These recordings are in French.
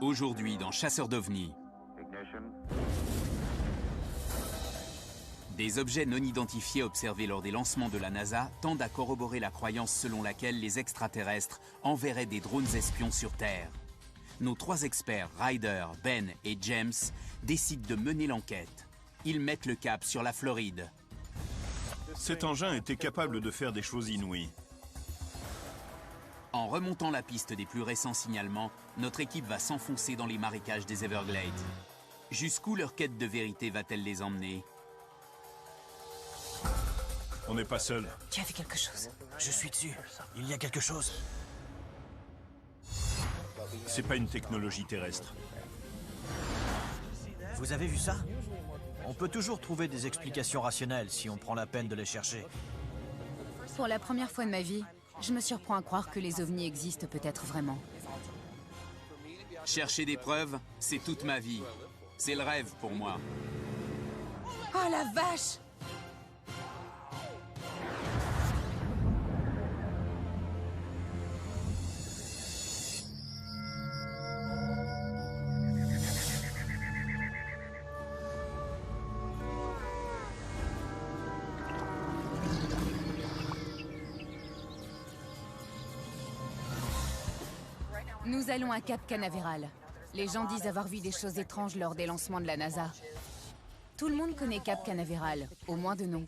Aujourd'hui, dans Chasseurs d'OVNI, des objets non identifiés observés lors des lancements de la NASA tendent à corroborer la croyance selon laquelle les extraterrestres enverraient des drones espions sur Terre. Nos trois experts, Ryder, Ben et James, décident de mener l'enquête. Ils mettent le cap sur la Floride. Cet engin était capable de faire des choses inouïes. En remontant la piste des plus récents signalements, notre équipe va s'enfoncer dans les marécages des Everglades. Jusqu'où leur quête de vérité va-t-elle les emmener? On n'est pas seul. Tu as vu quelque chose? Je suis dessus. Il y a quelque chose. C'est pas une technologie terrestre. Vous avez vu ça? On peut toujours trouver des explications rationnelles si on prend la peine de les chercher. Pour la première fois de ma vie, je me surprends à croire que les ovnis existent peut-être vraiment. Chercher des preuves, c'est toute ma vie. C'est le rêve pour moi. Oh la vache! Nous allons à Cap Canaveral. Les gens disent avoir vu des choses étranges lors des lancements de la NASA. Tout le monde connaît Cap Canaveral, au moins de nom.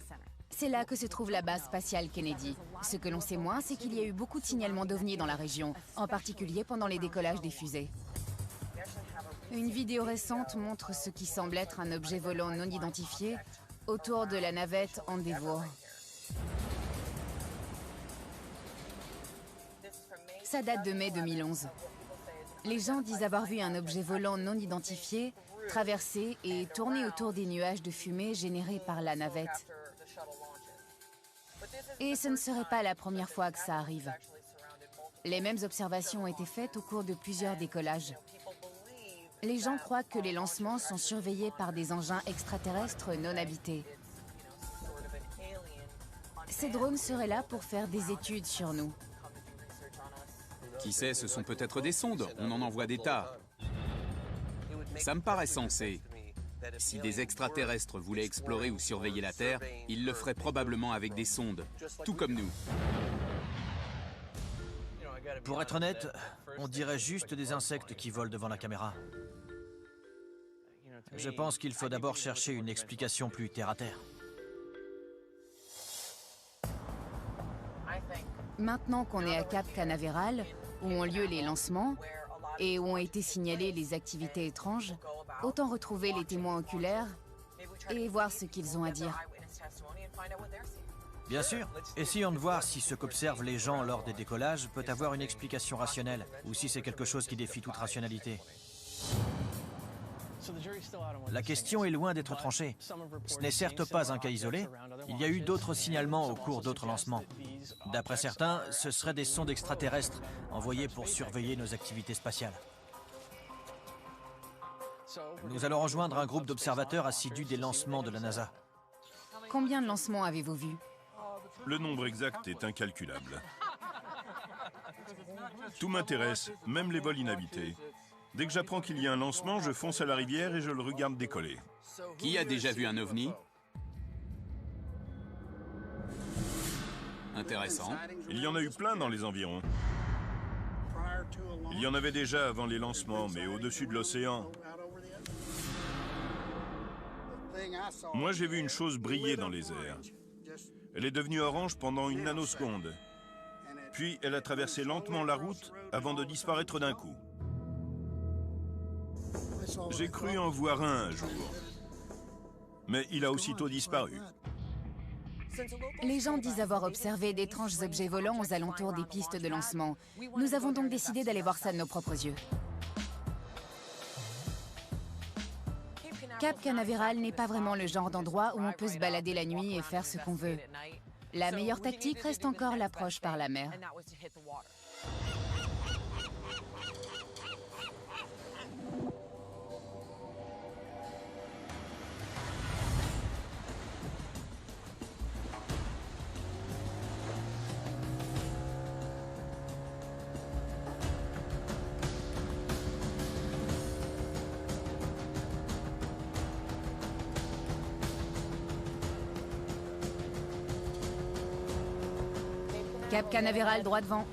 C'est là que se trouve la base spatiale Kennedy. Ce que l'on sait moins, c'est qu'il y a eu beaucoup de signalements d'ovnis dans la région, en particulier pendant les décollages des fusées. Une vidéo récente montre ce qui semble être un objet volant non identifié autour de la navette Endeavour. Ça date de mai 2011. Les gens disent avoir vu un objet volant non identifié traverser et tourner autour des nuages de fumée générés par la navette. Et ce ne serait pas la première fois que ça arrive. Les mêmes observations ont été faites au cours de plusieurs décollages. Les gens croient que les lancements sont surveillés par des engins extraterrestres non habités. Ces drones seraient là pour faire des études sur nous. Qui sait, ce sont peut-être des sondes, on en envoie des tas. Ça me paraît sensé. Si des extraterrestres voulaient explorer ou surveiller la Terre, ils le feraient probablement avec des sondes, tout comme nous. Pour être honnête, on dirait juste des insectes qui volent devant la caméra. Je pense qu'il faut d'abord chercher une explication plus terre-à-terre. Maintenant qu'on est à Cap Canaveral, où ont lieu les lancements et où ont été signalées les activités étranges, autant retrouver les témoins oculaires et voir ce qu'ils ont à dire. Bien sûr. Essayons de voir si ce qu'observent les gens lors des décollages peut avoir une explication rationnelle, ou si c'est quelque chose qui défie toute rationalité. La question est loin d'être tranchée. Ce n'est certes pas un cas isolé. Il y a eu d'autres signalements au cours d'autres lancements. D'après certains, ce seraient des sondes extraterrestres envoyées pour surveiller nos activités spatiales. Nous allons rejoindre un groupe d'observateurs assidus des lancements de la NASA. Combien de lancements avez-vous vu? Le nombre exact est incalculable. Tout m'intéresse, même les vols inhabités. Dès que j'apprends qu'il y a un lancement, je fonce à la rivière et je le regarde décoller. Qui a déjà vu un ovni? Intéressant. Il y en a eu plein dans les environs. Il y en avait déjà avant les lancements, mais au-dessus de l'océan. Moi, j'ai vu une chose briller dans les airs. Elle est devenue orange pendant une nanoseconde. Puis, elle a traversé lentement la route avant de disparaître d'un coup. J'ai cru en voir un jour. Mais il a aussitôt disparu. Les gens disent avoir observé d'étranges objets volants aux alentours des pistes de lancement. Nous avons donc décidé d'aller voir ça de nos propres yeux. Cap Canaveral n'est pas vraiment le genre d'endroit où on peut se balader la nuit et faire ce qu'on veut. La meilleure tactique reste encore l'approche par la mer. Cap Canaveral, droit devant.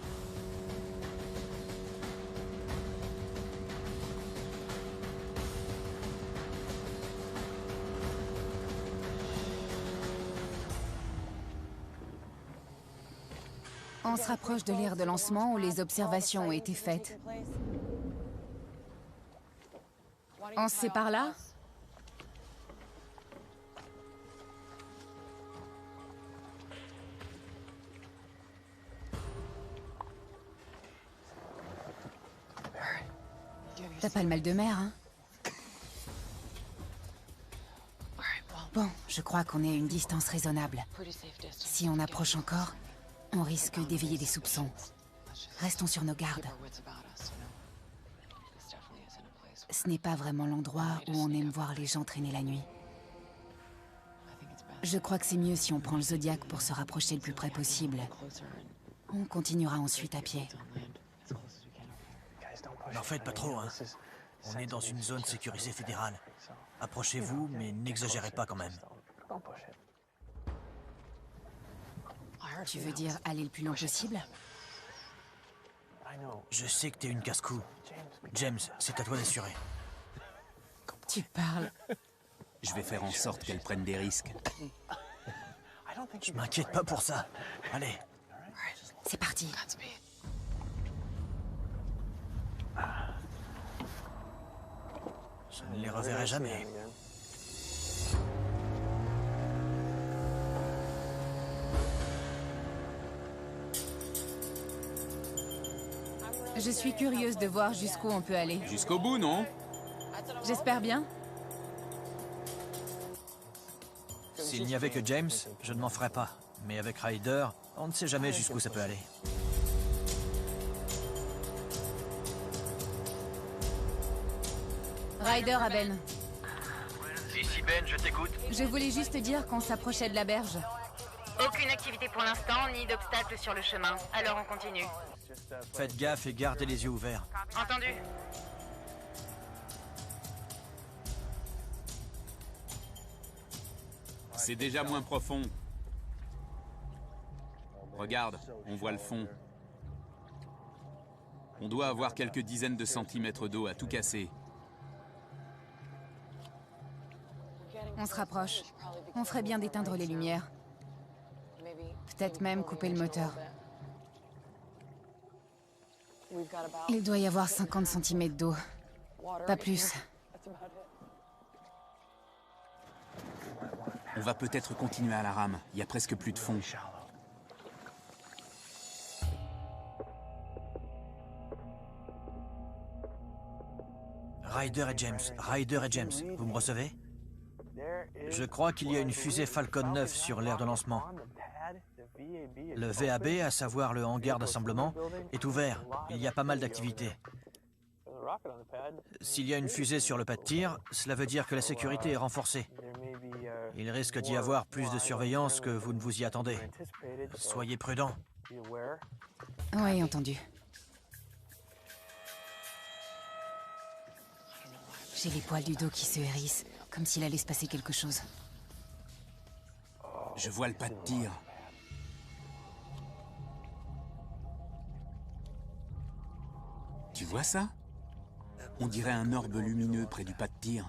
On se rapproche de l'aire de lancement où les observations ont été faites. On se sépare là? T'as pas le mal de mer, hein? Bon, je crois qu'on est à une distance raisonnable. Si on approche encore, on risque d'éveiller des soupçons. Restons sur nos gardes. Ce n'est pas vraiment l'endroit où on aime voir les gens traîner la nuit. Je crois que c'est mieux si on prend le Zodiac pour se rapprocher le plus près possible. On continuera ensuite à pied. N'en faites pas trop, hein. On est dans une zone sécurisée fédérale. Approchez-vous, mais n'exagérez pas quand même. Tu veux dire aller le plus loin possible? Je sais que t'es une casse-cou. James, c'est à toi d'assurer. Tu parles. Je vais faire en sorte qu'elle prenne des risques. Je m'inquiète pas pour ça. Allez. C'est parti. Je ne les reverrai jamais. Je suis curieuse de voir jusqu'où on peut aller. Jusqu'au bout, non? J'espère bien. S'il n'y avait que James, je ne m'en ferais pas. Mais avec Ryder, on ne sait jamais jusqu'où ça peut aller. Ryder à Ben. Ici Ben, je t'écoute. Je voulais juste dire qu'on s'approchait de la berge. Aucune activité pour l'instant, ni d'obstacle sur le chemin. Alors on continue. Faites gaffe et gardez les yeux ouverts. Entendu? C'est déjà moins profond. Regarde, on voit le fond. On doit avoir quelques dizaines de centimètres d'eau à tout casser. On se rapproche. On ferait bien d'éteindre les lumières. Peut-être même couper le moteur. Il doit y avoir 50 cm d'eau. Pas plus. On va peut-être continuer à la rame. Il y a presque plus de fond. Ryder et James, vous me recevez? Je crois qu'il y a une fusée Falcon 9 sur l'aire de lancement. Le VAB, à savoir le hangar d'assemblement, est ouvert. Il y a pas mal d'activités. S'il y a une fusée sur le pas de tir, cela veut dire que la sécurité est renforcée. Il risque d'y avoir plus de surveillance que vous ne vous y attendez. Soyez prudents. Oui, entendu. J'ai les poils du dos qui se hérissent, comme s'il allait se passer quelque chose. Je vois le pas de tir. Tu vois ça? On dirait un orbe lumineux près du pas de tir.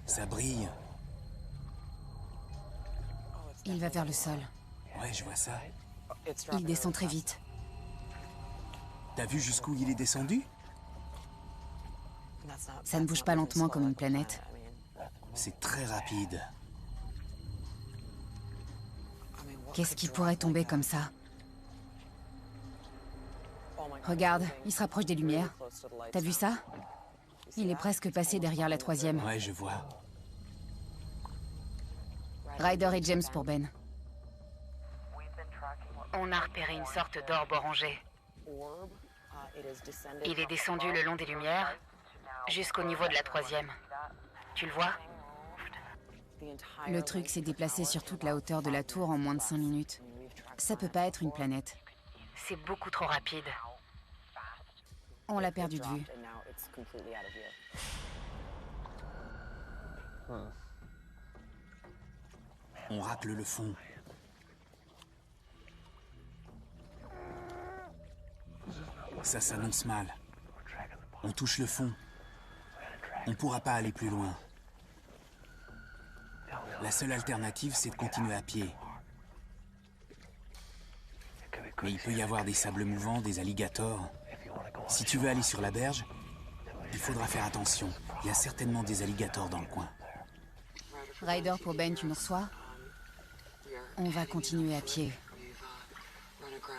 Ça brille. Il va vers le sol. Ouais, je vois ça. Il descend très vite. T'as vu jusqu'où il est descendu? Ça ne bouge pas lentement comme une planète. C'est très rapide. Qu'est-ce qui pourrait tomber comme ça? Regarde, il se rapproche des lumières. T'as vu ça? Il est presque passé derrière la 3e. Ouais, je vois. Ryder et James pour Ben. On a repéré une sorte d'orbe orangé. Il est descendu le long des lumières, jusqu'au niveau de la 3e. Tu le vois? Le truc s'est déplacé sur toute la hauteur de la tour en moins de 5 minutes. Ça peut pas être une planète. C'est beaucoup trop rapide. On l'a perdu de vue. On racle le fond. Ça s'annonce mal. On touche le fond. On pourra pas aller plus loin. La seule alternative, c'est de continuer à pied. Mais il peut y avoir des sables mouvants, des alligators. Si tu veux aller sur la berge, il faudra faire attention. Il y a certainement des alligators dans le coin. Ryder pour Ben, tu nous reçois? On va continuer à pied.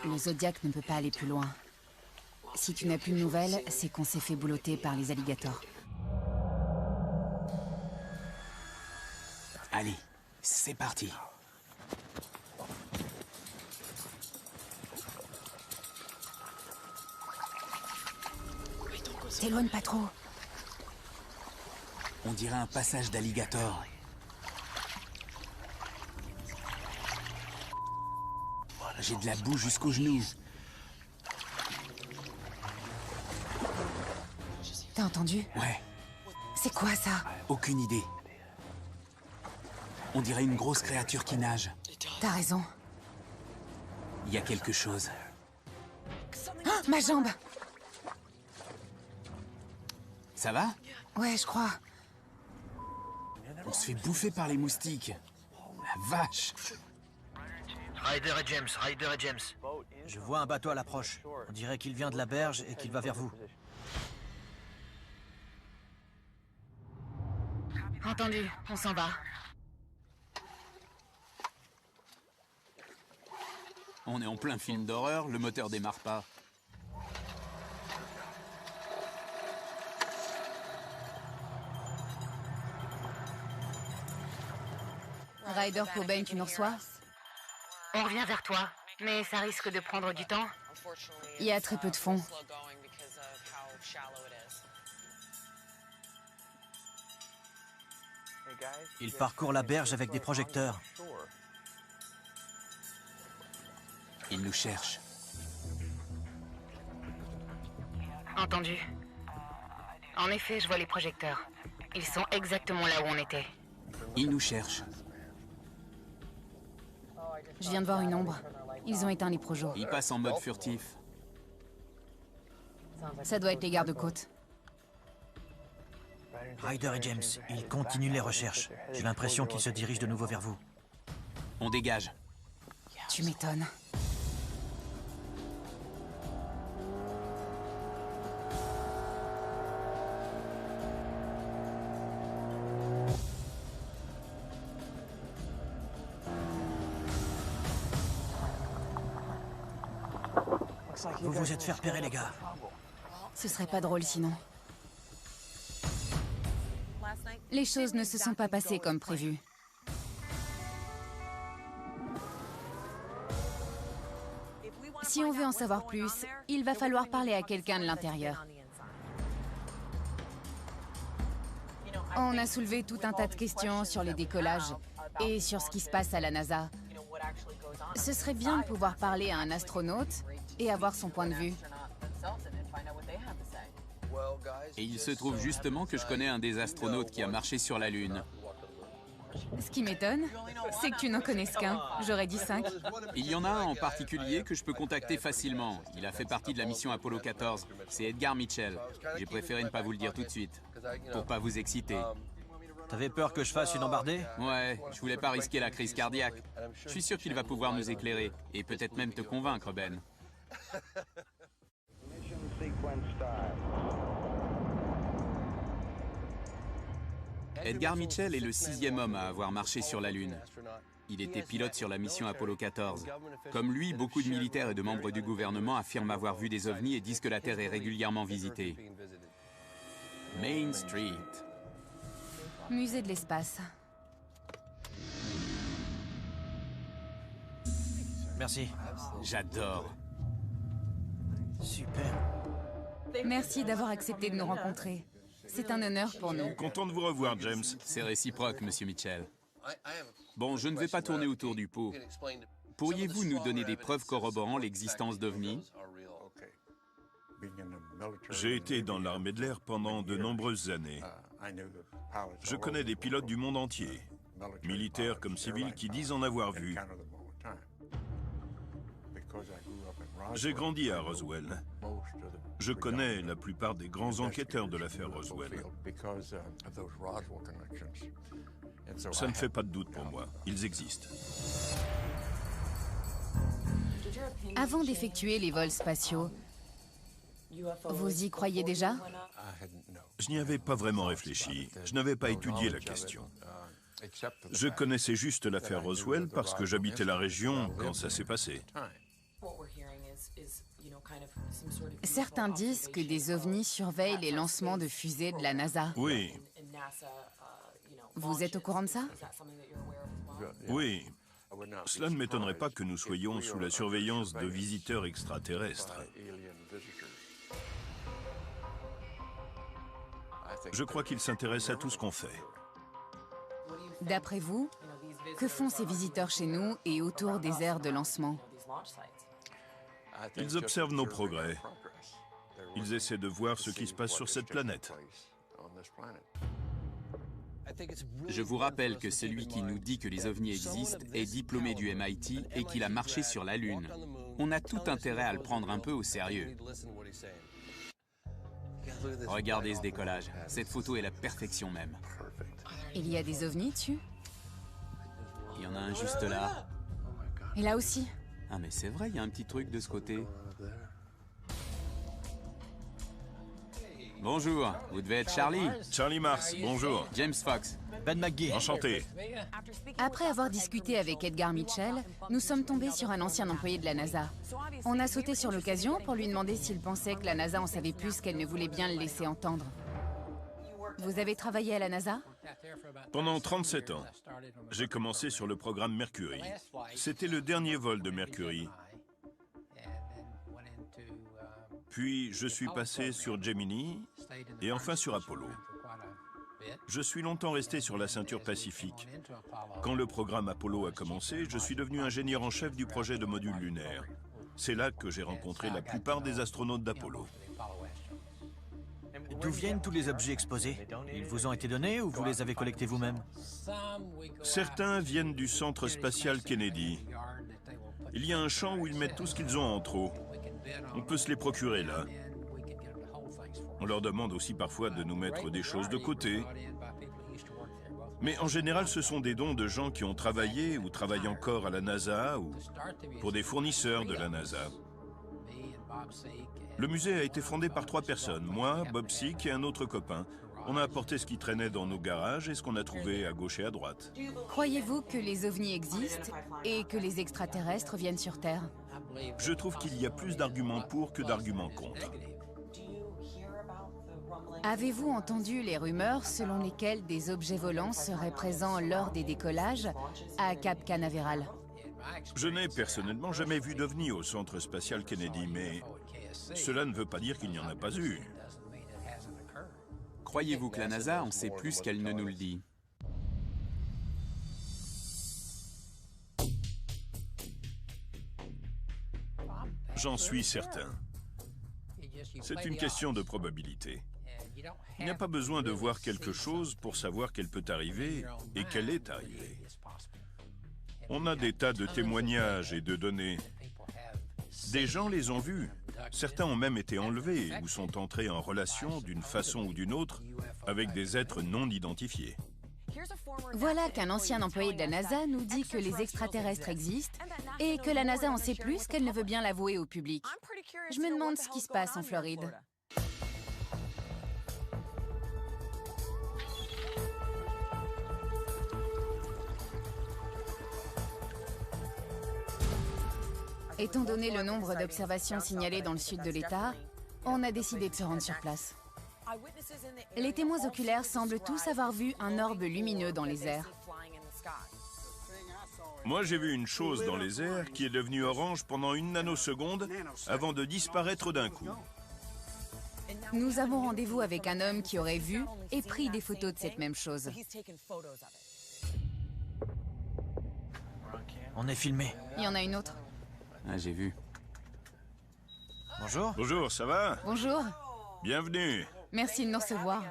Le Zodiac ne peut pas aller plus loin. Si tu n'as plus de nouvelles, c'est qu'on s'est fait boulotter par les alligators. Allez, c'est parti. T'éloigne pas trop. On dirait un passage d'alligator. J'ai de la boue jusqu'aux genoux. T'as entendu? Ouais, C'est quoi ça? aucune idée. On dirait une grosse créature qui nage. T'as raison. Il y a quelque chose. Ah, ma jambe! Ça va? Ouais, je crois. On se fait bouffer par les moustiques. La vache! Ryder et James, Ryder et James. Je vois un bateau à l'approche. On dirait qu'il vient de la berge et qu'il va vers vous. Entendu, on s'en va. On est en plein film d'horreur, le moteur démarre pas. Ryder pour Ben, tu nous reçois? On revient vers toi, mais ça risque de prendre du temps. Il y a très peu de fond. Il parcourt la berge avec des projecteurs. Il nous cherche. Entendu. En effet, je vois les projecteurs. Ils sont exactement là où on était. Il nous cherche. Je viens de voir une ombre. Ils ont éteint les projos. Il passe en mode furtif. Ça doit être les gardes-côtes. Ryder et James, ils continuent les recherches. J'ai l'impression qu'ils se dirigent de nouveau vers vous. On dégage. Tu m'étonnes. Vous vous êtes fait repérer, les gars. Ce serait pas drôle sinon. Les choses ne se sont pas passées comme prévu. Si on veut en savoir plus, il va falloir parler à quelqu'un de l'intérieur. On a soulevé tout un tas de questions sur les décollages et sur ce qui se passe à la NASA. Ce serait bien de pouvoir parler à un astronaute et avoir son point de vue. Et il se trouve justement que je connais un des astronautes qui a marché sur la Lune. Ce qui m'étonne, c'est que tu n'en connaisses qu'un. J'aurais dit 5. Il y en a un en particulier que je peux contacter facilement. Il a fait partie de la mission Apollo 14. C'est Edgar Mitchell. J'ai préféré ne pas vous le dire tout de suite, pour pas vous exciter. T'avais peur que je fasse une embardée? Ouais, je voulais pas risquer la crise cardiaque. Je suis sûr qu'il va pouvoir nous éclairer, et peut-être même te convaincre, Ben. Edgar Mitchell est le 6e homme à avoir marché sur la Lune. Il était pilote sur la mission Apollo 14. Comme lui, beaucoup de militaires et de membres du gouvernement affirment avoir vu des ovnis et disent que la Terre est régulièrement visitée. Main Street. Musée de l'espace. Merci. J'adore. Super. Merci d'avoir accepté de nous rencontrer. C'est un honneur pour nous. Content de vous revoir, James. C'est réciproque, Monsieur Mitchell. Bon, je ne vais pas tourner autour du pot. Pourriez-vous nous donner des preuves corroborant l'existence d'ovnis? J'ai été dans l'armée de l'air pendant de nombreuses années. Je connais des pilotes du monde entier, militaires comme civils, qui disent en avoir vu. J'ai grandi à Roswell. Je connais la plupart des grands enquêteurs de l'affaire Roswell. Ça ne fait pas de doute pour moi. Ils existent. Avant d'effectuer les vols spatiaux, vous y croyez déjà? Je n'y avais pas vraiment réfléchi. Je n'avais pas étudié la question. Je connaissais juste l'affaire Roswell parce que j'habitais la région quand ça s'est passé. Certains disent que des ovnis surveillent les lancements de fusées de la NASA. Oui, Vous êtes au courant de ça? oui. Cela ne m'étonnerait pas que nous soyons sous la surveillance de visiteurs extraterrestres. Je crois qu'ils s'intéressent à tout ce qu'on fait. D'après vous, que font ces visiteurs chez nous et autour des aires de lancement? Ils observent nos progrès. Ils essaient de voir ce qui se passe sur cette planète. Je vous rappelle que celui qui nous dit que les ovnis existent est diplômé du MIT et qu'il a marché sur la Lune. On a tout intérêt à le prendre un peu au sérieux. Regardez ce décollage. Cette photo est la perfection même. Il y a des ovnis dessus? Il y en a un juste là. Et là aussi? Ah mais c'est vrai, il y a un petit truc de ce côté. Bonjour, vous devez être Charlie. Charlie Mars, bonjour. James Fox. Ben McGee. Enchanté. Après avoir discuté avec Edgar Mitchell, nous sommes tombés sur un ancien employé de la NASA. On a sauté sur l'occasion pour lui demander s'il pensait que la NASA en savait plus qu'elle ne voulait bien le laisser entendre. Vous avez travaillé à la NASA? Pendant 37 ans, j'ai commencé sur le programme Mercury. C'était le dernier vol de Mercury. Puis je suis passé sur Gemini et enfin sur Apollo. Je suis longtemps resté sur la ceinture Pacifique. Quand le programme Apollo a commencé, je suis devenu ingénieur en chef du projet de module lunaire. C'est là que j'ai rencontré la plupart des astronautes d'Apollo. D'où viennent tous les objets exposés? Ils vous ont été donnés ou vous les avez collectés vous-même? Certains viennent du centre spatial Kennedy. Il y a un champ où ils mettent tout ce qu'ils ont en trop. On peut se les procurer là. On leur demande aussi parfois de nous mettre des choses de côté. Mais en général, ce sont des dons de gens qui ont travaillé ou travaillent encore à la NASA ou pour des fournisseurs de la NASA. Le musée a été fondé par 3 personnes, moi, Bob Sick et un autre copain. On a apporté ce qui traînait dans nos garages et ce qu'on a trouvé à gauche et à droite. Croyez-vous que les ovnis existent et que les extraterrestres viennent sur Terre? Je trouve qu'il y a plus d'arguments pour que d'arguments contre. Avez-vous entendu les rumeurs selon lesquelles des objets volants seraient présents lors des décollages à Cap Canaveral? Je n'ai personnellement jamais vu d'OVNI au centre spatial Kennedy, mais cela ne veut pas dire qu'il n'y en a pas eu. Croyez-vous que la NASA en sait plus qu'elle ne nous le dit? J'en suis certain. C'est une question de probabilité. Il n'y a pas besoin de voir quelque chose pour savoir qu'elle peut arriver et qu'elle est arrivée. On a des tas de témoignages et de données. Des gens les ont vus. Certains ont même été enlevés ou sont entrés en relation d'une façon ou d'une autre avec des êtres non identifiés. Voilà qu'un ancien employé de la NASA nous dit que les extraterrestres existent et que la NASA en sait plus qu'elle ne veut bien l'avouer au public. Je me demande ce qui se passe en Floride. Étant donné le nombre d'observations signalées dans le sud de l'État, on a décidé de se rendre sur place. Les témoins oculaires semblent tous avoir vu un orbe lumineux dans les airs. Moi, j'ai vu une chose dans les airs qui est devenue orange pendant une nanoseconde avant de disparaître d'un coup. Nous avons rendez-vous avec un homme qui aurait vu et pris des photos de cette même chose. On est filmé. Il y en a une autre. Ah, j'ai vu. Bonjour. Bonjour, ça va? Bonjour. Bienvenue. Merci de nous recevoir.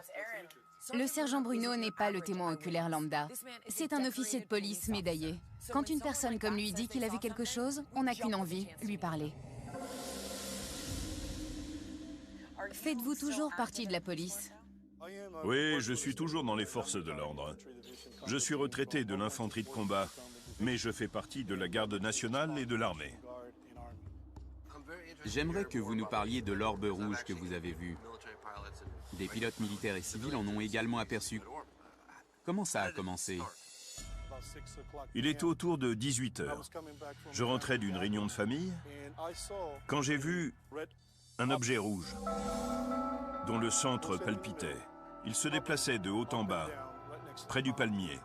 Le sergent Bruno n'est pas le témoin oculaire lambda. C'est un officier de police médaillé. Quand une personne comme lui dit qu'il a vu quelque chose, on n'a qu'une envie, lui parler. Faites-vous toujours partie de la police? Oui, je suis toujours dans les forces de l'ordre. Je suis retraité de l'infanterie de combat, mais je fais partie de la garde nationale et de l'armée. J'aimerais que vous nous parliez de l'orbe rouge que vous avez vu. Des pilotes militaires et civils en ont également aperçu. Comment ça a commencé? Il était autour de 18 heures. Je rentrais d'une réunion de famille quand j'ai vu un objet rouge dont le centre palpitait. Il se déplaçait de haut en bas, près du palmier.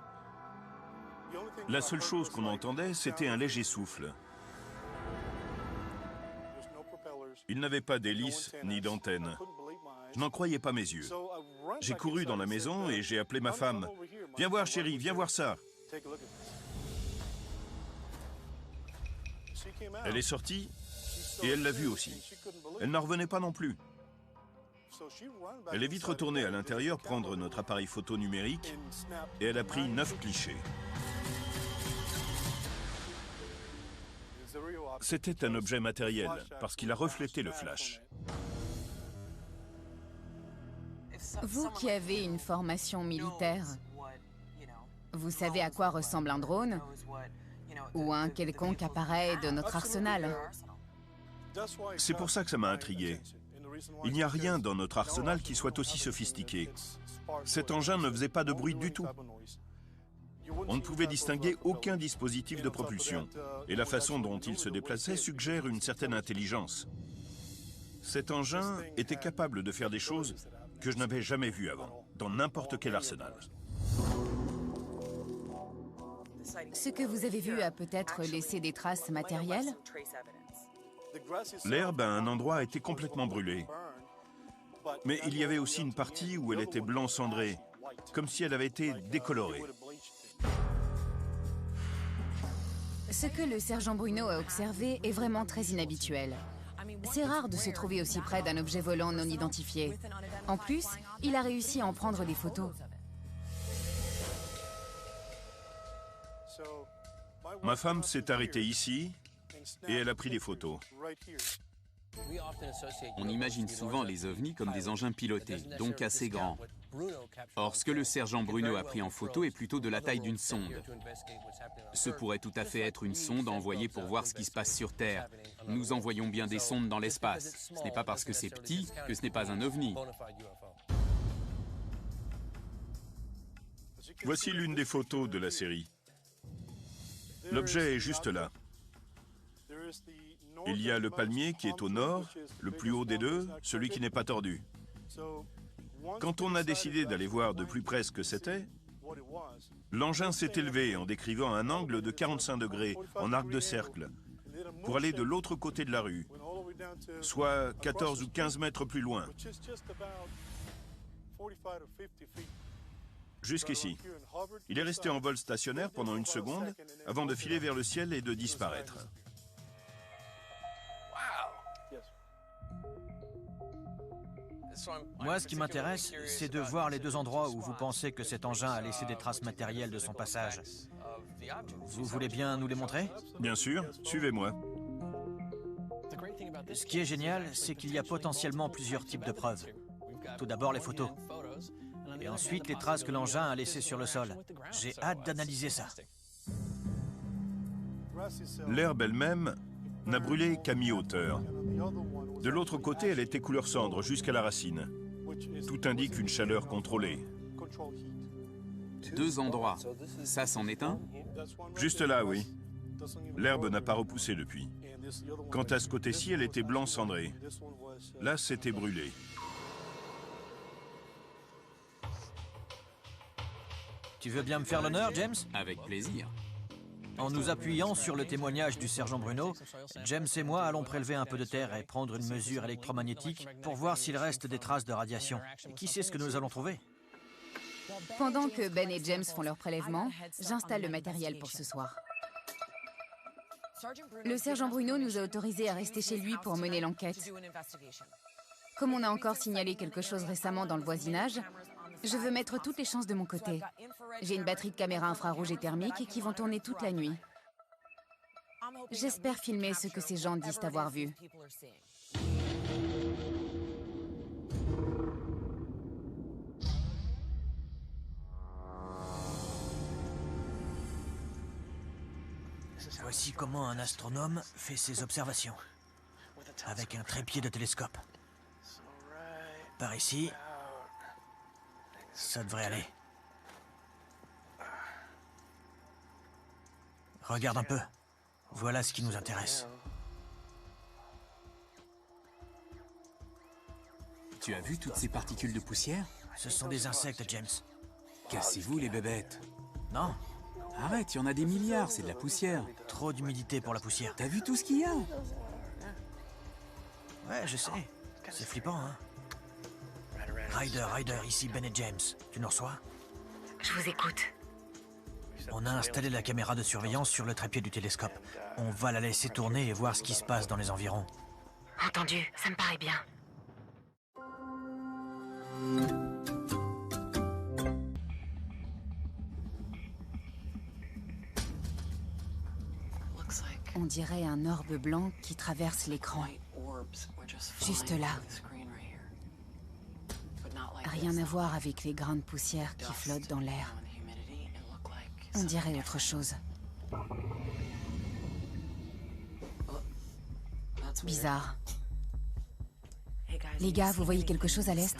La seule chose qu'on entendait, c'était un léger souffle. Il n'avait pas d'hélice ni d'antenne. Je n'en croyais pas mes yeux. J'ai couru dans la maison et j'ai appelé ma femme. « Viens voir, chérie, viens voir ça !» Elle est sortie et elle l'a vu aussi. Elle n'en revenait pas non plus. Elle est vite retournée à l'intérieur prendre notre appareil photo numérique et elle a pris 9 clichés. C'était un objet matériel parce qu'il a reflété le flash. Vous qui avez une formation militaire, vous savez à quoi ressemble un drone ou un quelconque appareil de notre arsenal? C'est pour ça que ça m'a intrigué. Il n'y a rien dans notre arsenal qui soit aussi sophistiqué. Cet engin ne faisait pas de bruit du tout. On ne pouvait distinguer aucun dispositif de propulsion. Et la façon dont il se déplaçait suggère une certaine intelligence. Cet engin était capable de faire des choses que je n'avais jamais vues avant, dans n'importe quel arsenal. Ce que vous avez vu a peut-être laissé des traces matérielles? L'herbe à un endroit a été complètement brûlée. Mais il y avait aussi une partie où elle était blanc cendré, comme si elle avait été décolorée. Ce que le sergent Bruno a observé est vraiment très inhabituel. C'est rare de se trouver aussi près d'un objet volant non identifié. En plus, il a réussi à en prendre des photos. Ma femme s'est arrêtée ici et elle a pris des photos. On imagine souvent les ovnis comme des engins pilotés, donc assez grands. Or, ce que le sergent Bruno a pris en photo est plutôt de la taille d'une sonde. Ce pourrait tout à fait être une sonde envoyée pour voir ce qui se passe sur Terre. Nous envoyons bien des sondes dans l'espace. Ce n'est pas parce que c'est petit que ce n'est pas un ovni. Voici l'une des photos de la série. L'objet est juste là. Il y a le palmier qui est au nord, le plus haut des deux, celui qui n'est pas tordu. Quand on a décidé d'aller voir de plus près ce que c'était, l'engin s'est élevé en décrivant un angle de 45 degrés en arc de cercle pour aller de l'autre côté de la rue, soit 14 ou 15 mètres plus loin, jusqu'ici. Il est resté en vol stationnaire pendant une seconde avant de filer vers le ciel et de disparaître. Moi, ce qui m'intéresse, c'est de voir les deux endroits où vous pensez que cet engin a laissé des traces matérielles de son passage. Vous voulez bien nous les montrer? Bien sûr, suivez-moi. Ce qui est génial, c'est qu'il y a potentiellement plusieurs types de preuves. Tout d'abord, les photos. Et ensuite, les traces que l'engin a laissées sur le sol. J'ai hâte d'analyser ça. L'herbe elle-même n'a brûlé qu'à mi-hauteur. De l'autre côté, elle était couleur cendre jusqu'à la racine. Tout indique une chaleur contrôlée. 2 endroits. Ça, c'en est un? Juste là, oui. L'herbe n'a pas repoussé depuis. Quant à ce côté-ci, elle était blanc cendré. Là, c'était brûlé. Tu veux bien me faire l'honneur, James? Avec plaisir. En nous appuyant sur le témoignage du sergent Bruno, James et moi allons prélever un peu de terre et prendre une mesure électromagnétique pour voir s'il reste des traces de radiation. Et qui sait ce que nous allons trouver? Pendant que Ben et James font leur prélèvement, j'installe le matériel pour ce soir. Le sergent Bruno nous a autorisés à rester chez lui pour mener l'enquête. Comme on a encore signalé quelque chose récemment dans le voisinage, je veux mettre toutes les chances de mon côté. J'ai une batterie de caméras infrarouges et thermiques qui vont tourner toute la nuit. J'espère filmer ce que ces gens disent avoir vu. Voici comment un astronome fait ses observations. Avec un trépied de télescope. Par ici, ça devrait aller. Regarde un peu. Voilà ce qui nous intéresse. Tu as vu toutes ces particules de poussière? Ce sont des insectes, James. Cassez-vous les bébêtes. Non? Arrête, il y en a des milliards, c'est de la poussière. Trop d'humidité pour la poussière. T'as vu tout ce qu'il y a? Ouais, je sais. C'est flippant, hein? Ryder, ici Ben et James. Tu nous reçois? Je vous écoute. On a installé la caméra de surveillance sur le trépied du télescope. On va la laisser tourner et voir ce qui se passe dans les environs. Entendu, ça me paraît bien. On dirait un orbe blanc qui traverse l'écran. Juste là. Rien à voir avec les grains de poussière qui flottent dans l'air. On dirait autre chose. Bizarre. Les gars, vous voyez quelque chose à l'est?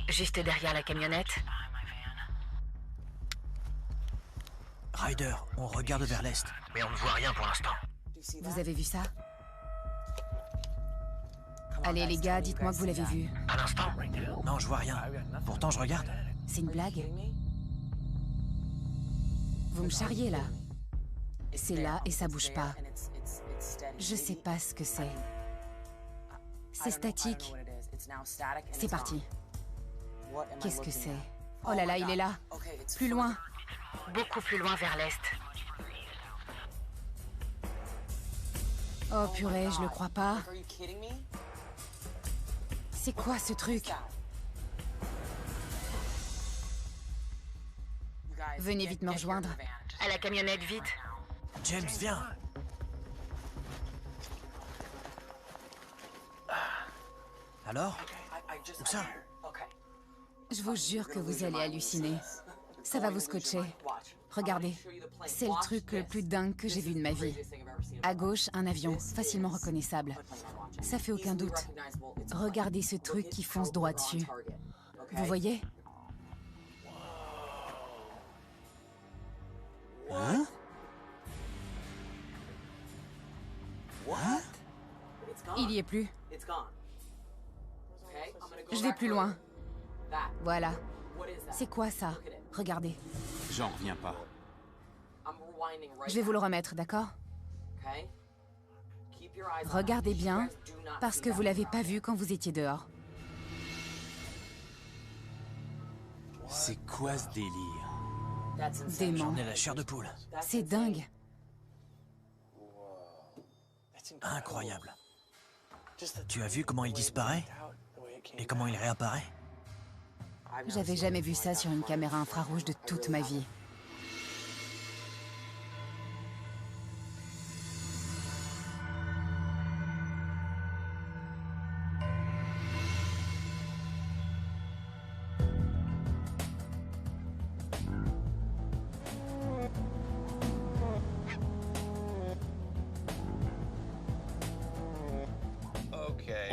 Juste derrière la camionnette. Ryder, on regarde vers l'est. Mais on ne voit rien pour l'instant. Vous avez vu ça? Allez les gars, dites-moi que vous l'avez vu. À l'instant. Non, je vois rien. Pourtant, je regarde. C'est une blague? Vous me charriez là. C'est là et ça bouge pas. Je sais pas ce que c'est. C'est statique. C'est parti. Qu'est-ce que c'est? Oh là là, il est là. Plus loin. Beaucoup plus loin vers l'est. Oh purée, je le crois pas. C'est quoi ce truc? Venez vite me rejoindre. À la camionnette, vite. James, viens. Alors? Où ça? Je vous jure que vous allez halluciner. Ça va vous scotcher. Regardez, c'est le truc le plus dingue que j'ai vu de ma vie. À gauche, un avion, facilement reconnaissable. Ça fait aucun doute. Regardez ce truc qui fonce droit dessus. Vous voyez? Hein? Il y est plus. Je vais plus loin. Voilà. C'est quoi ça? Regardez. J'en reviens pas. Je vais vous le remettre, d'accord? Regardez bien, parce que vous l'avez pas vu quand vous étiez dehors. C'est quoi ce délire? Dément. J'en ai la chair de poule. C'est dingue. Incroyable. Tu as vu comment il disparaît? Et comment il réapparaît? J'avais jamais vu ça sur une caméra infrarouge de toute ma vie.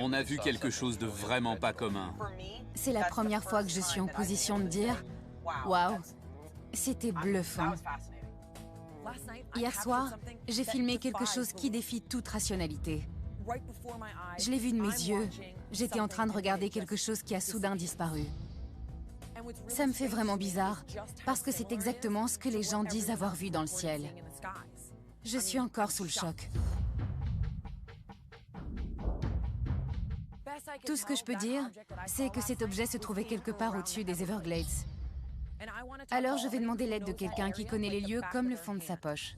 On a vu quelque chose de vraiment pas commun. C'est la première fois que je suis en position de dire « Waouh, c'était bluffant ». Hier soir, j'ai filmé quelque chose qui défie toute rationalité. Je l'ai vu de mes yeux. J'étais en train de regarder quelque chose qui a soudain disparu. Ça me fait vraiment bizarre, parce que c'est exactement ce que les gens disent avoir vu dans le ciel. Je suis encore sous le choc. Tout ce que je peux dire, c'est que cet objet se trouvait quelque part au-dessus des Everglades. Alors je vais demander l'aide de quelqu'un qui connaît les lieux comme le fond de sa poche.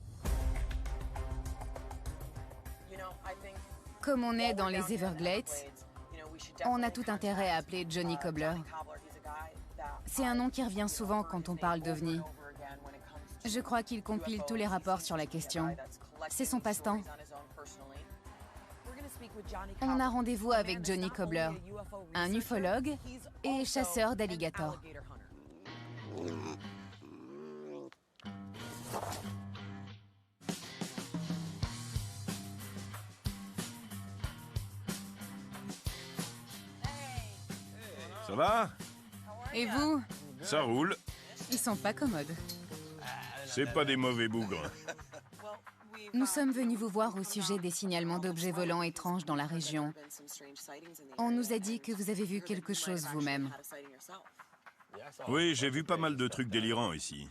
Comme on est dans les Everglades, on a tout intérêt à appeler Johnny Cobbler. C'est un nom qui revient souvent quand on parle d'OVNI. Je crois qu'il compile tous les rapports sur la question. C'est son passe-temps. On a rendez-vous avec Johnny Cobbler, un ufologue et chasseur d'alligators. Ça va? Et vous? Ça roule. Ils sont pas commodes. C'est pas des mauvais bougres. Nous sommes venus vous voir au sujet des signalements d'objets volants étranges dans la région. On nous a dit que vous avez vu quelque chose vous-même. Oui, j'ai vu pas mal de trucs délirants ici.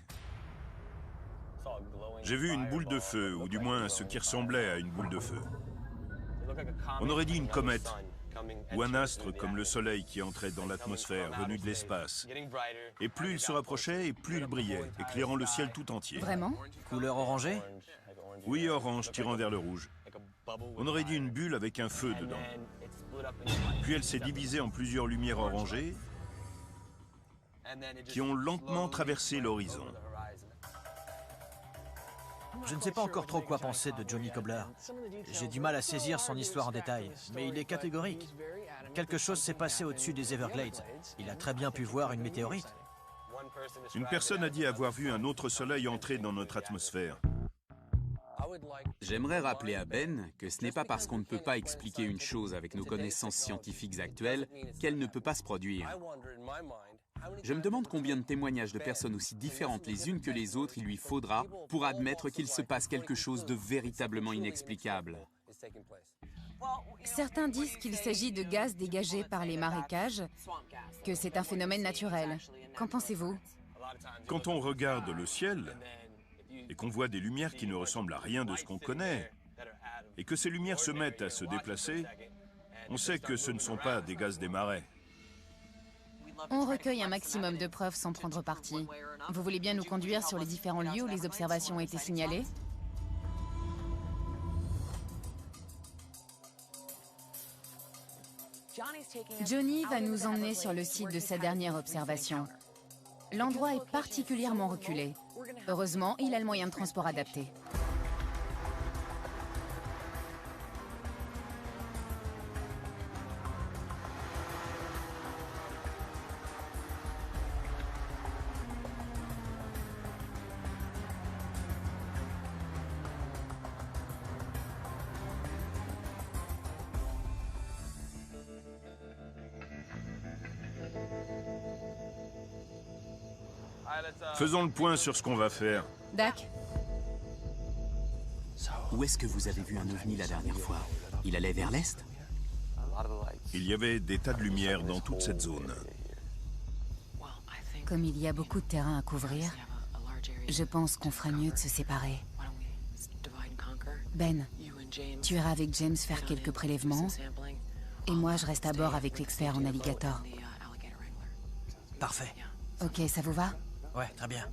J'ai vu une boule de feu, ou du moins ce qui ressemblait à une boule de feu. On aurait dit une comète, ou un astre comme le Soleil qui entrait dans l'atmosphère, venu de l'espace. Et plus il se rapprochait, et plus il brillait, éclairant le ciel tout entier. Vraiment? Couleur orangée? Oui, orange, tirant vers le rouge. On aurait dit une bulle avec un feu dedans. Puis elle s'est divisée en plusieurs lumières orangées qui ont lentement traversé l'horizon. Je ne sais pas encore trop quoi penser de Johnny Cobbler. J'ai du mal à saisir son histoire en détail, mais il est catégorique. Quelque chose s'est passé au-dessus des Everglades. Il a très bien pu voir une météorite. Une personne a dit avoir vu un autre soleil entrer dans notre atmosphère. J'aimerais rappeler à Ben que ce n'est pas parce qu'on ne peut pas expliquer une chose avec nos connaissances scientifiques actuelles qu'elle ne peut pas se produire. Je me demande combien de témoignages de personnes aussi différentes les unes que les autres il lui faudra pour admettre qu'il se passe quelque chose de véritablement inexplicable. Certains disent qu'il s'agit de gaz dégagés par les marécages, que c'est un phénomène naturel. Qu'en pensez-vous? Quand on regarde le ciel et qu'on voit des lumières qui ne ressemblent à rien de ce qu'on connaît, et que ces lumières se mettent à se déplacer, on sait que ce ne sont pas des gaz des marais. On recueille un maximum de preuves sans prendre parti. Vous voulez bien nous conduire sur les différents lieux où les observations ont été signalées? Johnny va nous emmener sur le site de sa dernière observation. L'endroit est particulièrement reculé. Heureusement, il a le moyen de transport adapté. Faisons le point sur ce qu'on va faire. Dak, Où est-ce que vous avez vu un ovni la dernière fois? Il allait vers l'est? Il y avait des tas de lumière dans toute cette zone. comme il y a beaucoup de terrain à couvrir, je pense qu'on ferait mieux de se séparer. Ben, tu iras avec James faire quelques prélèvements, et moi je reste à bord avec l'expert en alligator. Parfait. Ok, ça vous va? Ouais, très bien.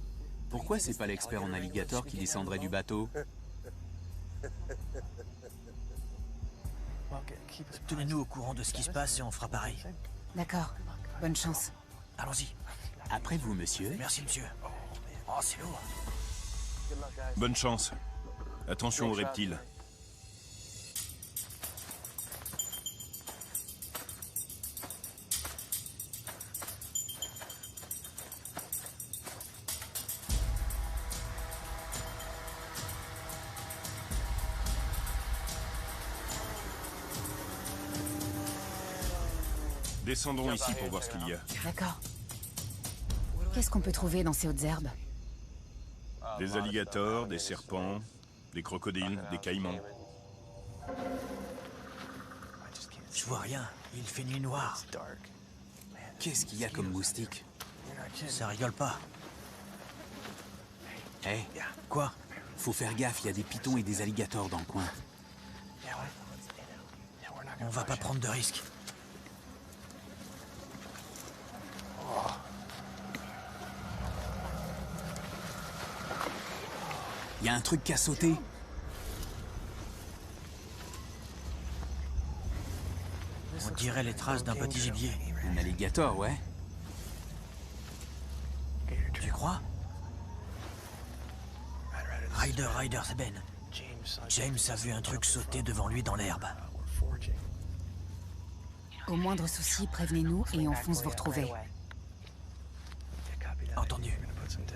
Pourquoi c'est pas l'expert en alligator qui descendrait du bateau? Tenez-nous au courant de ce qui se passe et on fera pareil. D'accord. Bonne chance. Allons-y. Après vous, monsieur. Merci, monsieur. Oh, c'est lourd. Bonne chance. Attention aux reptiles. Descendons ici pour voir ce qu'il y a. D'accord. Qu'est-ce qu'on peut trouver dans ces hautes herbes? Des alligators, des serpents, des crocodiles, des caïmans. Je vois rien. Il fait nuit noire. Qu'est-ce qu'il y a comme moustique? Ça rigole pas. Hé, Quoi? faut faire gaffe, il y a des pitons et des alligators dans le coin. On va pas prendre de risques. Il y a un truc qui a sauté. On dirait les traces d'un petit gibier. Un alligator, ouais. Tu crois? Ryder, c'est Ben. James a vu un truc sauter devant lui dans l'herbe. Au moindre souci, prévenez-nous et on fonce vous retrouver. Entendu.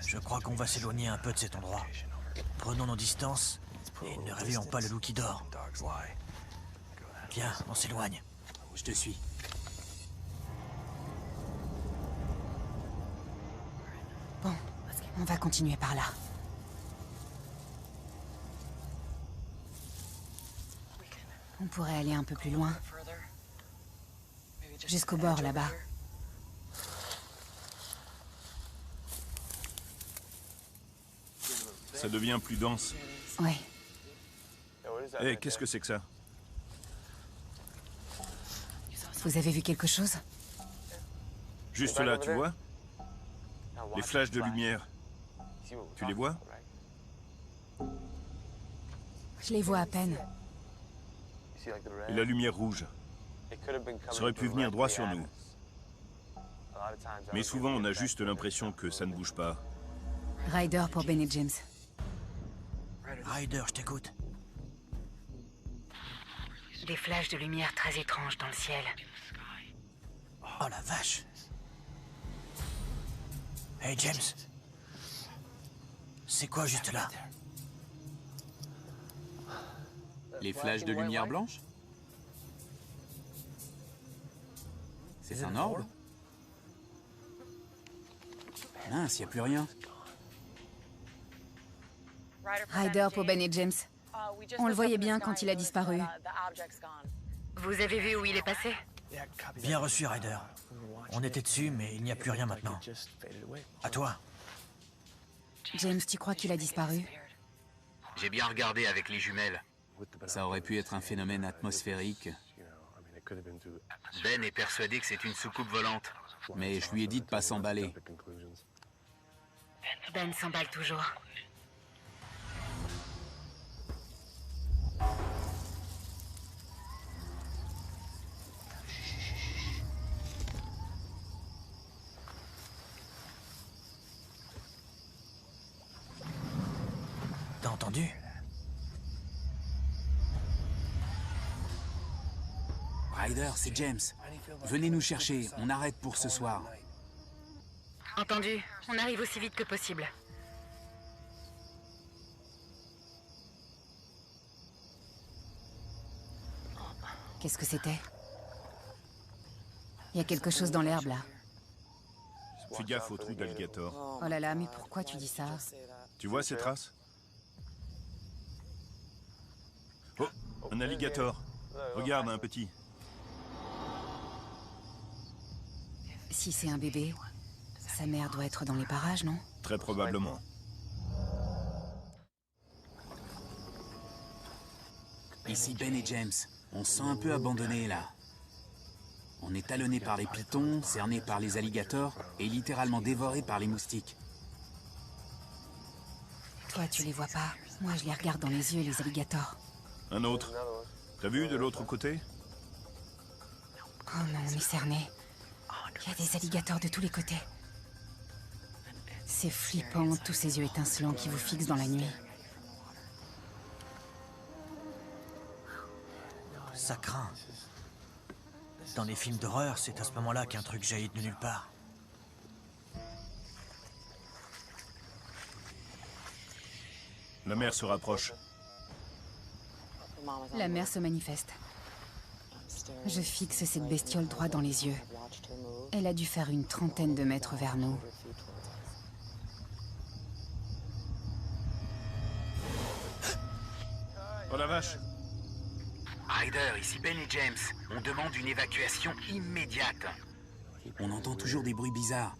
Je crois qu'on va s'éloigner un peu de cet endroit. Prenons nos distances et ne réveillons pas le loup qui dort. Viens, on s'éloigne. Je te suis. On va continuer par là. On pourrait aller un peu plus loin. Jusqu'au bord, là-bas. Ça devient plus dense. Ouais. Hé, qu'est-ce que c'est que ça? Vous avez vu quelque chose? Juste là, tu vois? Les flashs de lumière. Tu les vois? Je les vois à peine. Et la lumière rouge. Ça aurait pu venir droit sur nous. Mais souvent, on a juste l'impression que ça ne bouge pas. Ryder pour Ben et James. Ryder, je t'écoute. Des flashs de lumière très étranges dans le ciel. Oh la vache. Hey James. C'est quoi juste là? Les flashs de lumière blanche? C'est un orbe? Mince, y a plus rien. Ryder pour Ben et James. On le voyait bien quand il a disparu. Vous avez vu où il est passé? Bien reçu, Ryder. On était dessus, mais il n'y a plus rien maintenant. À toi. James, tu crois qu'il a disparu? J'ai bien regardé avec les jumelles. Ça aurait pu être un phénomène atmosphérique. Ben est persuadé que c'est une soucoupe volante. Mais je lui ai dit de pas s'emballer. Ben s'emballe toujours. T'as entendu? Ryder, c'est James. Venez nous chercher, on arrête pour ce soir. Entendu. On arrive aussi vite que possible. Qu'est-ce que c'était? Il y a quelque chose dans l'herbe, là. Fais gaffe au trou d'alligator. Oh là là, mais pourquoi tu dis ça? Tu vois ces traces? Oh, un alligator. Regarde, un petit. Si c'est un bébé, sa mère doit être dans les parages, non? Très probablement. Ici Ben et James. On se sent un peu abandonné là. On est talonné par les pythons, cerné par les alligators et littéralement dévoré par les moustiques. Toi, tu les vois pas. Moi, je les regarde dans les yeux, les alligators. Un autre. T'as vu de l'autre côté? Oh non, on est cerné. Il y a des alligators de tous les côtés. C'est flippant, tous ces yeux étincelants qui vous fixent dans la nuit. Ça craint. Dans les films d'horreur, c'est à ce moment-là qu'un truc jaillit de nulle part. La mer se rapproche. La mer se manifeste. Je fixe cette bestiole droit dans les yeux. Elle a dû faire une trentaine de mètres vers nous. Oh la vache! Ryder, ici Ben et James. On demande une évacuation immédiate. On entend toujours des bruits bizarres.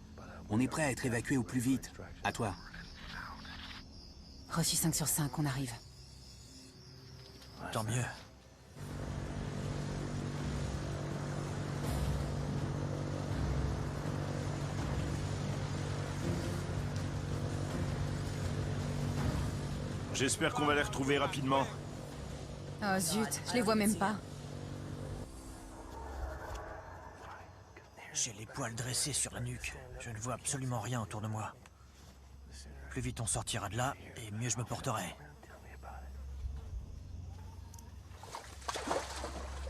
On est prêt à être évacué au plus vite. À toi. Reçu 5 sur 5, on arrive. Tant mieux. J'espère qu'on va les retrouver rapidement. Oh zut, je les vois même pas. J'ai les poils dressés sur la nuque. Je ne vois absolument rien autour de moi. Plus vite on sortira de là, et mieux je me porterai.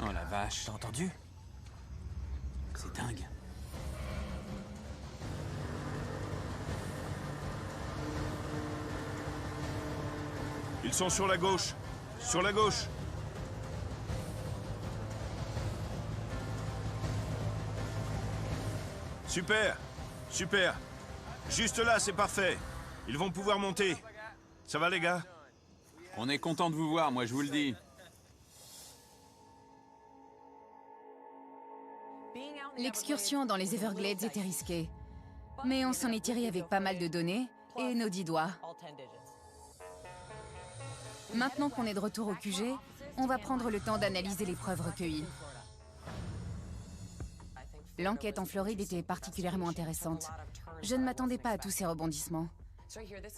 Oh la vache, T'as entendu? c'est dingue. Ils sont sur la gauche. Sur la gauche. Super. Super. Juste là, c'est parfait. Ils vont pouvoir monter. Ça va les gars? On est content de vous voir, moi je vous le dis. L'excursion dans les Everglades était risquée. Mais on s'en est tiré avec pas mal de données et nos 10 doigts. Maintenant qu'on est de retour au QG, on va prendre le temps d'analyser les preuves recueillies. L'enquête en Floride était particulièrement intéressante. Je ne m'attendais pas à tous ces rebondissements.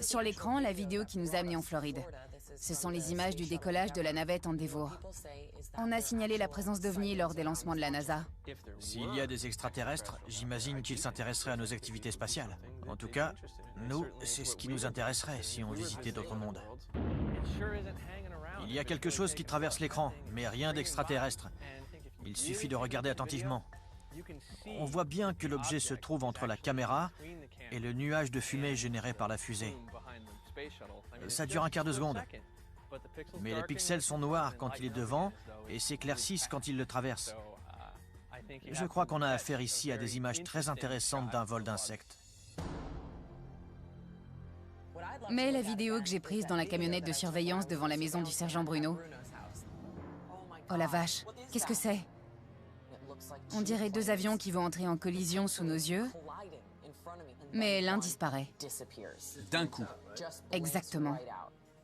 Sur l'écran, la vidéo qui nous a amenés en Floride. Ce sont les images du décollage de la navette Endeavour. On a signalé la présence d'OVNI lors des lancements de la NASA. S'il y a des extraterrestres, j'imagine qu'ils s'intéresseraient à nos activités spatiales. En tout cas, nous, c'est ce qui nous intéresserait si on visitait d'autres mondes. Il y a quelque chose qui traverse l'écran, mais rien d'extraterrestre. Il suffit de regarder attentivement. On voit bien que l'objet se trouve entre la caméra et le nuage de fumée généré par la fusée. Ça dure un quart de seconde. Mais les pixels sont noirs quand il est devant et s'éclaircissent quand il le traverse. Je crois qu'on a affaire ici à des images très intéressantes d'un vol d'insectes. Mais la vidéo que j'ai prise dans la camionnette de surveillance devant la maison du sergent Bruno... Oh la vache, qu'est-ce que c'est? On dirait 2 avions qui vont entrer en collision sous nos yeux, mais l'un disparaît. D'un coup. Exactement.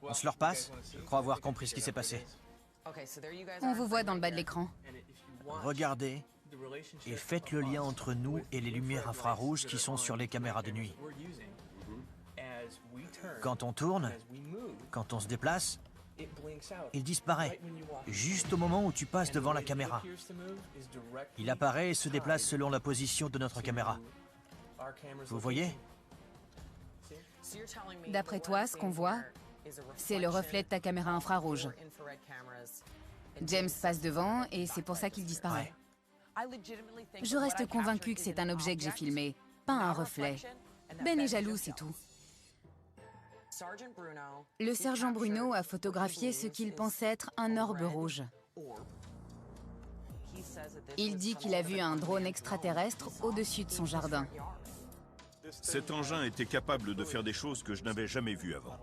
On se leur passe? Je crois avoir compris ce qui s'est passé. On vous voit dans le bas de l'écran. Regardez et faites le lien entre nous et les lumières infrarouges qui sont sur les caméras de nuit. Quand on tourne, quand on se déplace, il disparaît, juste au moment où tu passes devant la caméra. Il apparaît et se déplace selon la position de notre caméra. Vous voyez? D'après toi, ce qu'on voit, c'est le reflet de ta caméra infrarouge. James passe devant et c'est pour ça qu'il disparaît. Je reste convaincu que c'est un objet que j'ai filmé, pas un reflet. Ben est jaloux, c'est tout. Le sergent Bruno a photographié ce qu'il pense être un orbe rouge. Il dit qu'il a vu un drone extraterrestre au-dessus de son jardin. Cet engin était capable de faire des choses que je n'avais jamais vues avant.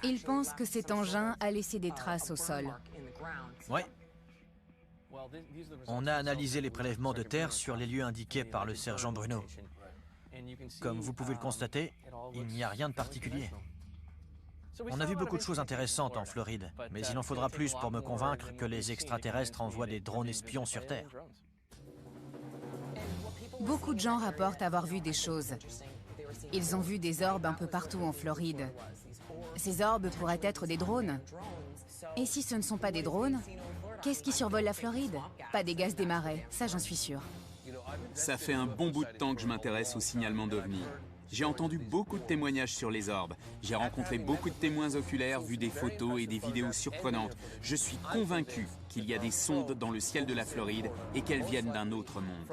Il pense que cet engin a laissé des traces au sol. Ouais. On a analysé les prélèvements de terre sur les lieux indiqués par le sergent Bruno. Comme vous pouvez le constater, il n'y a rien de particulier. On a vu beaucoup de choses intéressantes en Floride, mais il en faudra plus pour me convaincre que les extraterrestres envoient des drones espions sur Terre. Beaucoup de gens rapportent avoir vu des choses. Ils ont vu des orbes un peu partout en Floride. Ces orbes pourraient être des drones. Et si ce ne sont pas des drones, qu'est-ce qui survole la Floride? Pas des gaz des marais, ça j'en suis sûre. Ça fait un bon bout de temps que je m'intéresse au signalement d'OVNI. J'ai entendu beaucoup de témoignages sur les orbes. J'ai rencontré beaucoup de témoins oculaires, vu des photos et des vidéos surprenantes. Je suis convaincu qu'il y a des sondes dans le ciel de la Floride et qu'elles viennent d'un autre monde.